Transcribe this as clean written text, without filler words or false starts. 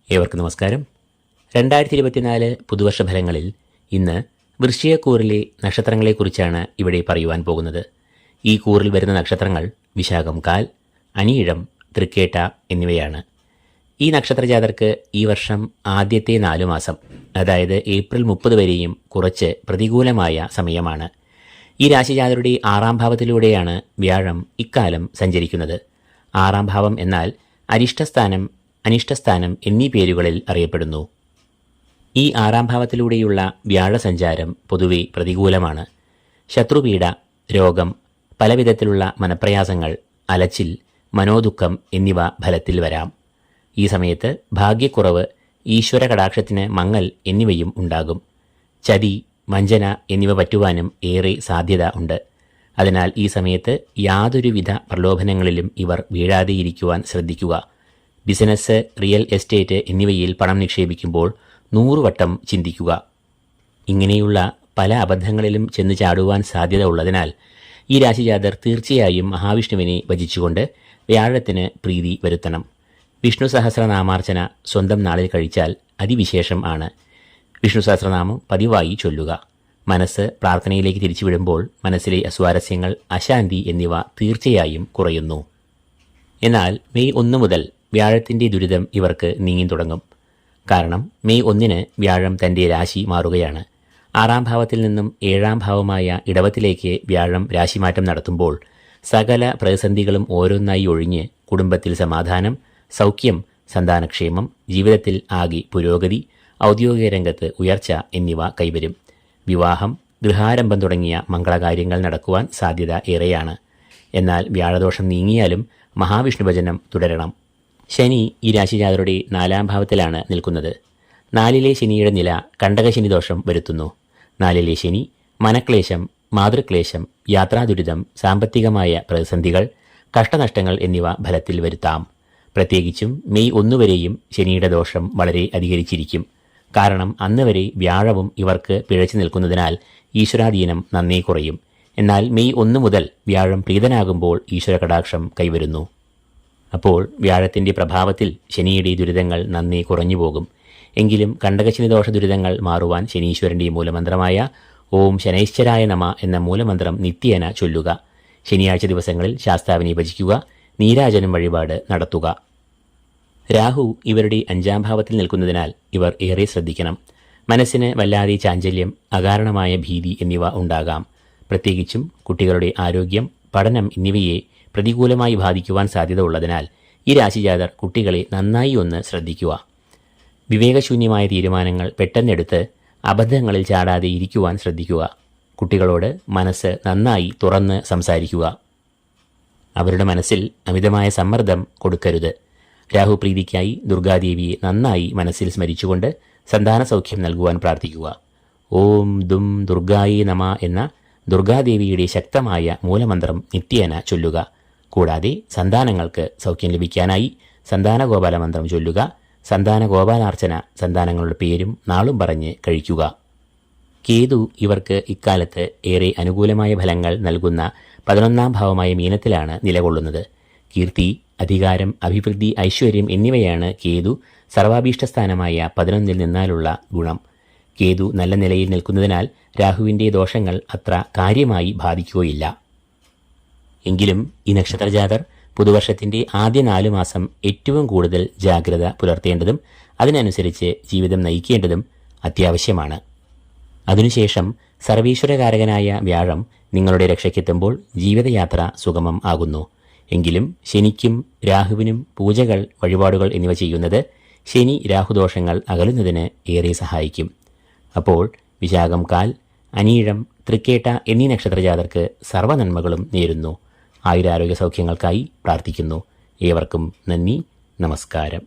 ഏവർക്കും നമസ്കാരം. 2024 പുതുവർഷ ഫലങ്ങളിൽ ഇന്ന് വൃശ്ചികക്കൂറിലെ നക്ഷത്രങ്ങളെക്കുറിച്ചാണ് ഇവിടെ പറയുവാൻ പോകുന്നത്. ഈ കൂറിൽ വരുന്ന നക്ഷത്രങ്ങൾ വിശാഖം കാൽ, അനിഴം, തൃക്കേട്ട എന്നിവയാണ്. ഈ നക്ഷത്രജാതർക്ക് ഈ വർഷം ആദ്യത്തെ 4 മാസം, അതായത് ഏപ്രിൽ 30 വരെയും കുറച്ച് പ്രതികൂലമായ സമയമാണ്. ഈ രാശിജാതരുടെ 6ാം ഭാവത്തിലൂടെയാണ് വ്യാഴം ഇക്കാലം സഞ്ചരിക്കുന്നത്. 6ാം ഭാവം എന്നാൽ അരിഷ്ടസ്ഥാനം, അനിഷ്ടസ്ഥാനം എന്നീ പേരുകളിൽ അറിയപ്പെടുന്നു. ഈ 6ാം ഭാവത്തിലൂടെയുള്ള വ്യാഴസഞ്ചാരം പൊതുവെ പ്രതികൂലമാണ്. ശത്രുപീഡ, രോഗം, പലവിധത്തിലുള്ള മനപ്രയാസങ്ങൾ, അലച്ചിൽ, മനോദുഃഖം എന്നിവ ഫലത്തിൽ വരാം. ഈ സമയത്ത് ഭാഗ്യക്കുറവ്, ഈശ്വര കടാക്ഷത്തിന് മങ്ങൽ എന്നിവയും ഉണ്ടാകും. ചതി, വഞ്ചന എന്നിവ പറ്റുവാനും ഏറെ സാധ്യത ഉണ്ട്. അതിനാൽ ഈ സമയത്ത് യാതൊരുവിധ പ്രലോഭനങ്ങളിലും ഇവർ വീഴാതെയിരിക്കുവാൻ ശ്രദ്ധിക്കുക. ബിസിനസ്, റിയൽ എസ്റ്റേറ്റ് എന്നിവയിൽ പണം നിക്ഷേപിക്കുമ്പോൾ 100 വട്ടം ചിന്തിക്കുക. ഇങ്ങനെയുള്ള പല അബദ്ധങ്ങളിലും ചെന്ന് ചാടുവാൻ സാധ്യത ഉള്ളതിനാൽ ഈ രാശിജാതർ തീർച്ചയായും മഹാവിഷ്ണുവിനെ ഭജിച്ചുകൊണ്ട് വ്യാഴത്തിന് പ്രീതി വരുത്തണം. വിഷ്ണു സഹസ്രനാമാർച്ചന സ്വന്തം നാളിൽ കഴിച്ചാൽ അതിവിശേഷം ആണ്. വിഷ്ണു സഹസ്രനാമം പതിവായി ചൊല്ലുക. മനസ്സ് പ്രാർത്ഥനയിലേക്ക് തിരിച്ചുവിടുമ്പോൾ മനസ്സിലെ അസ്വാരസ്യങ്ങൾ, അശാന്തി എന്നിവ തീർച്ചയായും കുറയുന്നു. എന്നാൽ മെയ് 1 മുതൽ വ്യാഴത്തിൻ്റെ ദുരിതം ഇവർക്ക് നീങ്ങി തുടങ്ങും. കാരണം മെയ് 1 വ്യാഴം തൻ്റെ രാശി മാറുകയാണ്. 6ാം ഭാവത്തിൽ നിന്നും 7ാം ഭാവമായ ഇടവത്തിലേക്ക് വ്യാഴം രാശിമാറ്റം നടത്തുമ്പോൾ സകല പ്രതിസന്ധികളും ഓരോന്നായി ഒഴിഞ്ഞ് കുടുംബത്തിൽ സമാധാനം, സൗഖ്യം, സന്താനക്ഷേമം, ജീവിതത്തിൽ ആകെ പുരോഗതി, ഔദ്യോഗിക രംഗത്ത് ഉയർച്ച എന്നിവ കൈവരും. വിവാഹം, ഗൃഹാരംഭം തുടങ്ങിയ മംഗളകാര്യങ്ങൾ നടക്കുവാൻ സാധ്യത ഏറെയാണ്. എന്നാൽ വ്യാഴദോഷം നീങ്ങിയാലും മഹാവിഷ്ണു ഭജനം തുടരണം. ശനി ഈ രാശിജാതരുടെ 4ാം ഭാവത്തിലാണ് നിൽക്കുന്നത്. 4ലെ ശനിയുടെ നില കണ്ടകശനി ദോഷം വരുത്തുന്നു. 4ലെ ശനി മനക്ലേശം, മാതൃക്ലേശം, യാത്രാദുരിതം, സാമ്പത്തികമായ പ്രതിസന്ധികൾ, കഷ്ടനഷ്ടങ്ങൾ എന്നിവ ഫലത്തിൽ വരുത്താം. പ്രത്യേകിച്ചും മെയ് 1 വരെയും ശനിയുടെ ദോഷം വളരെ അധികരിച്ചിരിക്കും. കാരണം അന്ന് വരെ വ്യാഴവും ഇവർക്ക് പിഴച്ചു നിൽക്കുന്നതിനാൽ ഈശ്വരാധീനം നന്നേ കുറയും. എന്നാൽ മെയ് 1 മുതൽ വ്യാഴം പ്രീതനാകുമ്പോൾ ഈശ്വര കടാക്ഷം കൈവരുന്നു. അപ്പോൾ വ്യാഴത്തിൻ്റെ പ്രഭാവത്തിൽ ശനിയുടെ ദുരിതങ്ങൾ നന്നേ കുറഞ്ഞു പോകും. എങ്കിലും കണ്ടകശനി ദോഷ ദുരിതങ്ങൾ മാറുവാൻ ശനീശ്വരൻ്റെ മൂലമന്ത്രമായ ഓം ശനൈശ്വരായ നമ എന്ന മൂലമന്ത്രം നിത്യേന ചൊല്ലുക. ശനിയാഴ്ച ദിവസങ്ങളിൽ ശാസ്താവിനെ ഭജിക്കുക. നീരാജനം വഴിപാട് നടത്തുക. രാഹു ഇവരുടെ 5ാം ഭാവത്തിൽ നിൽക്കുന്നതിനാൽ ഇവർ ഏറെ ശ്രദ്ധിക്കണം. മനസ്സിന് വല്ലാതെ ചാഞ്ചല്യം, അകാരണമായ ഭീതി എന്നിവ ഉണ്ടാകാം. പ്രത്യേകിച്ചും കുട്ടികളുടെ ആരോഗ്യം, പഠനം എന്നിവയെ പ്രതികൂലമായി ബാധിക്കുവാൻ സാധ്യത ഉള്ളതിനാൽ ഈ രാശിജാതർ കുട്ടികളെ നന്നായി ഒന്ന് ശ്രദ്ധിക്കുക. വിവേകശൂന്യമായ തീരുമാനങ്ങൾ പെട്ടെന്നെടുത്ത് അബദ്ധങ്ങളിൽ ചാടാതെ ഇരിക്കുവാൻ ശ്രദ്ധിക്കുക. കുട്ടികളോട് മനസ്സ് നന്നായി തുറന്ന് സംസാരിക്കുക. അവരുടെ മനസ്സിൽ അമിതമായ സമ്മർദ്ദം കൊടുക്കരുത്. രാഹുപ്രീതിക്കായി ദുർഗാദേവിയെ നന്നായി മനസ്സിൽ സ്മരിച്ചുകൊണ്ട് സന്താന സൗഖ്യം നൽകുവാൻ പ്രാർത്ഥിക്കുക. ഓം ദും ദുർഗായേ നമ എന്ന ദുർഗാദേവിയുടെ ശക്തമായ മൂലമന്ത്രം നിത്യേന ചൊല്ലുക. കൂടാതെ സന്താനങ്ങൾക്ക് സൗഖ്യം ലഭിക്കാനായി സന്താന ഗോപാല മന്ത്രം ചൊല്ലുക. സന്താന ഗോപാലാർച്ചന സന്താനങ്ങളുടെ പേരും നാളും പറഞ്ഞ് കഴിക്കുക. കേതു ഇവർക്ക് ഇക്കാലത്ത് ഏറെ അനുകൂലമായ ഫലങ്ങൾ നൽകുന്ന 11ാം ഭാവമായ മീനത്തിലാണ് നിലകൊള്ളുന്നത്. കീർത്തി, അധികാരം, അഭിവൃദ്ധി, ഐശ്വര്യം എന്നിവയാണ് കേതു സർവാഭീഷ്ടസ്ഥാനമായ 11ൽ നിന്നാലുള്ള ഗുണം. കേതു നല്ല നിലയിൽ നിൽക്കുന്നതിനാൽ രാഹുവിൻ്റെ ദോഷങ്ങൾ അത്ര കാര്യമായി ബാധിക്കുകയില്ല. എങ്കിലും ഈ നക്ഷത്രജാതർ പുതുവർഷത്തിൻ്റെ ആദ്യ 4 മാസം ഏറ്റവും കൂടുതൽ ജാഗ്രത പുലർത്തേണ്ടതും അതിനനുസരിച്ച് ജീവിതം നയിക്കേണ്ടതും അത്യാവശ്യമാണ്. അതിനുശേഷം സർവീശ്വരകാരകനായ വ്യാഴം നിങ്ങളുടെ രക്ഷയ്ക്കെത്തുമ്പോൾ ജീവിതയാത്ര സുഗമം ആകുന്നു. എങ്കിലും ശനിക്കും രാഹുവിനും പൂജകൾ, വഴിപാടുകൾ എന്നിവ ചെയ്യുന്നത് ശനി രാഹുദോഷങ്ങൾ അകലുന്നതിന് ഏറെ സഹായിക്കും. അപ്പോൾ വിശാഖം കാൽ, അനീഴം, തൃക്കേട്ട എന്നീ നക്ഷത്രജാതർക്ക് സർവ്വനന്മകളും നേരുന്നു. ആയുരാരോഗ്യ സൗഖ്യങ്ങൾക്കായി പ്രാർത്ഥിക്കുന്നു. ഏവർക്കും നന്ദി, നമസ്കാരം.